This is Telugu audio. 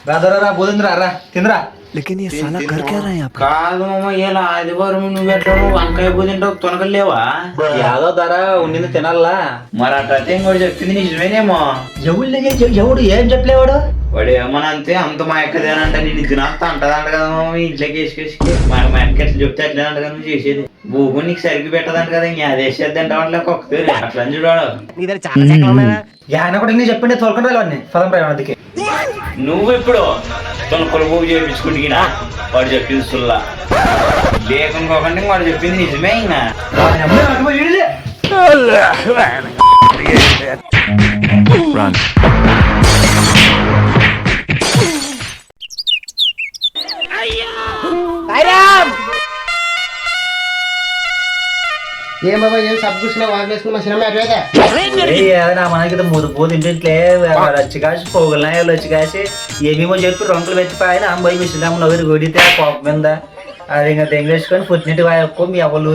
రాదరా బోధిందిరా రా తిందిరా. लेकिन ये साला कर क्या रहा है यहाँ पे? కాదు మామ ఇలా ఆదివారం నువ్వు పెట్టావు వంకాయ పూజ తింటావు తొనకలేవా యాదో ధర ఉండింది తినాలా. మరి అట్లయితే ఇంకోటి చెప్పింది నిజమేనేమో. ఎవడు ఏం చెప్పలేవాడు? వాడు ఏమన్నా అంతే అంత మా ఎక్కదేనంట నేను తినాస్తా అంటదంట కదా మామ ఇంట్లోకి వేసుకేసి మా ఎక్క ఎట్లా చెప్తే అట్లేదంట కదా నువ్వు చేసేది. భూమి నీకు సరిగ్గా పెట్టదంట కదా ఇంకా అది వేసేద్ది అంటే ఒక పేరు అట్లా అని చూడాడు. ఆయన కూడా ఇంకా చెప్పిండే తోలుకొని రావాడిని పదం ప్రయాణం అందుకే. నువ్వు ఇప్పుడు తొనకలు భూమి చేయించుకుంటున్నా వాడు చెప్పింది సుల్లా లేకుండా వాడు చెప్పింది నిజమే ఇంకా. ఏం బాబా ఏం సబ్ కూర్చున్నా వాగేసుకుని మా సినిమా అటువైతే మనకి మూడు పోదు ఇంటింట్లే వచ్చి కాసి పోగలనాయాలు వచ్చి కాసి ఏమేమో చెప్పి రొంకలు పెట్టిపోయిన అమ్మాయి మిషన్ నవ్వురు కొడితే కోపం మీద అది ఇంకా దెంగేసుకొని పుట్టినట్టు వాయక్కో మీ ఎవరు